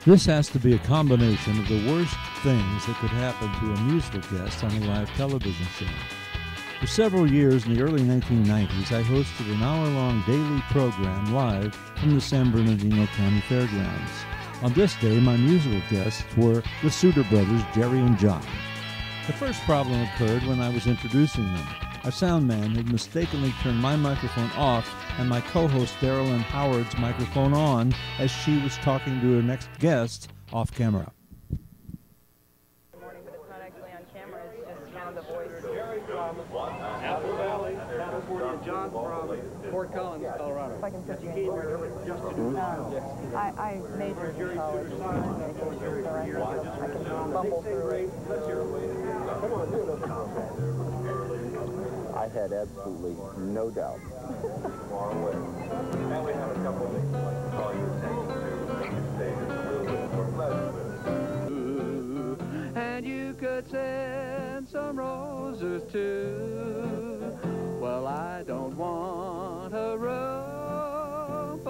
This has to be a combination of the worst things that could happen to a musical guest on a live television show. For several years in the early 1990s, I hosted an hour-long daily program live from the San Bernardino County Fairgrounds. On this day, my musical guests were the Sooter Brothers, Jerry and John. The first problem occurred when I was introducing them. Our sound man had mistakenly turned my microphone off and my co-host Darylyn Howard's microphone on as she was talking to her next guest off camera. Good morning, but it's not actually on camera, it's just kind of the voice. Jerry from Apple Valley, California. John from Fort Collins, Colorado. If I can put you Came in. here just to do I majored in college in communications, so I can bumble through it. Come on, do it. I had absolutely no doubt. And we have a couple of things I'd like to call your attention to make this day just a little bit more pleasant. And you could send some roses too. Well, I don't want a rose.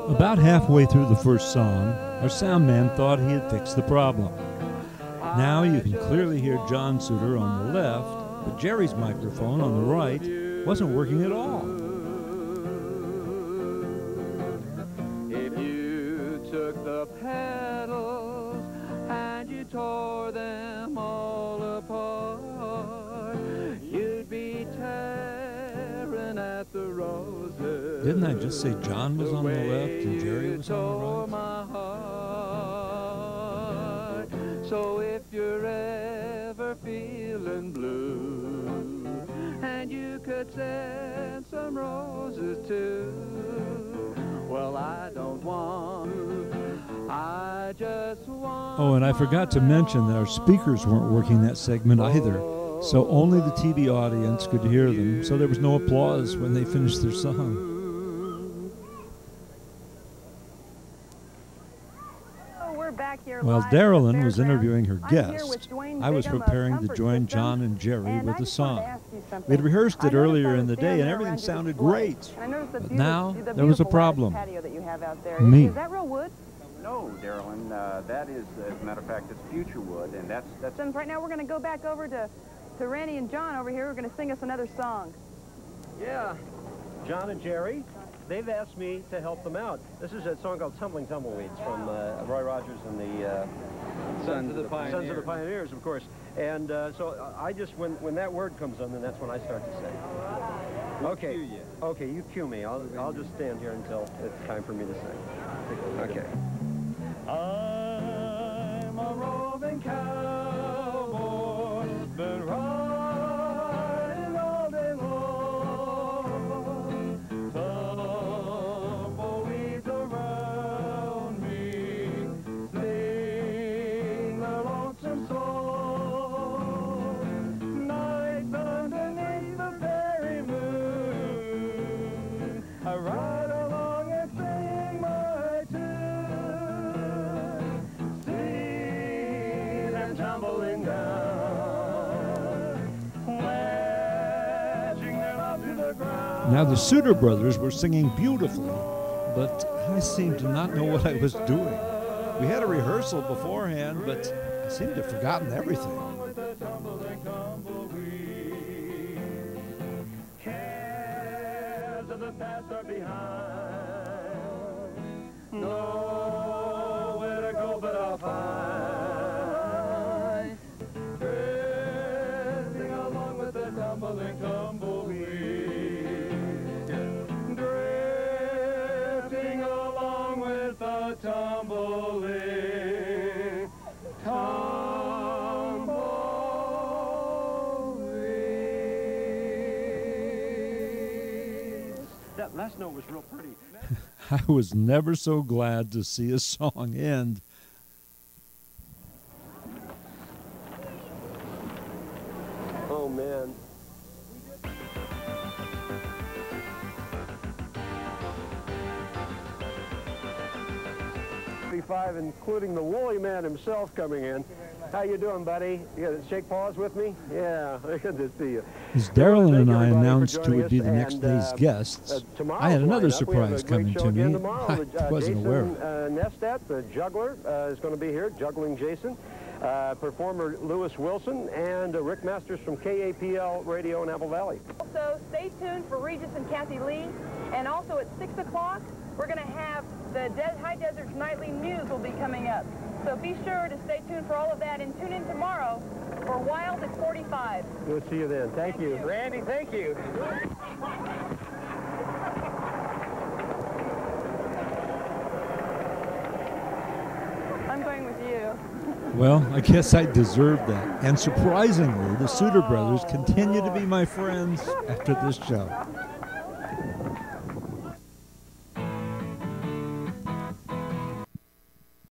About halfway through the first song, our sound man thought he had fixed the problem. Now you can clearly hear John Sooter on the left, but Jerry's microphone on the right wasn't working at all. If you took the petals and you tore them all apart, you'd be tearing at the roses. Didn't I just say John was on the left and Jerry was on the right? So if you're ever feeling blue and you could send some roses too, well, I don't want to, I just want. Oh, and I forgot to mention that our speakers weren't working that segment either, so only the TV audience could hear them, so there was no applause when they finished their song. While Darylyn was interviewing her guest, I was preparing to join John and Jerry with a song. We had rehearsed it earlier in the day and everything sounded great. But now there was a problem. Me. Is that real wood? No, Darylyn, that is, as a matter of fact, it's future wood, and that's... Right now we're going to go back over to Randy and John over here. We're going to sing us another song. Yeah, John and Jerry, they've asked me to help them out. This is a song called Tumbling Tumbleweeds from Roy Rogers and the Sons of the Pioneers, of course. And so I just, when that word comes on, then that's when I start to sing. Okay, okay, you cue me. I'll just stand here until it's time for me to sing. Okay. I'm a roving cowboy, been riding all day long. Tumbleweeds around me, sing the lonesome song. Nights underneath the fairy moon, I ride along and sing my tune. See them tumbling down, flashing their love to the ground. Now the Sooter Brothers were singing beautifully, but I seemed to not know what I was doing. We had a rehearsal beforehand, but I seemed to have forgotten everything. Cares of the past are behind. Nowhere to go but I'll find. Drifting along with the tumbling tumbleweed. Drifting along with the tumbling tumbleweed. That last note was real pretty. I was never so glad to see a song end. Oh, man. Including the woolly man himself coming in. How you doing, buddy? You gonna shake paws with me? Yeah, good to see you. As Darylyn and I announced who would be the next day's guests, I had another surprise coming to me I wasn't aware of. Nestat, the juggler, is going to be here, juggling Jason. Performer Lewis Wilson, and Rick Masters from KAPL Radio in Apple Valley. So stay tuned for Regis and Kathy Lee. And also at 6 o'clock, we're going to have the High Desert's Nightly News will be coming up. So be sure to stay tuned for all of that, and tune in tomorrow for Wild at 45. We'll see you then. Thank you. Randy, thank you. I'm going with you. Well, I guess I deserved that. And surprisingly, the Sooter Brothers continue to be my friends after this show.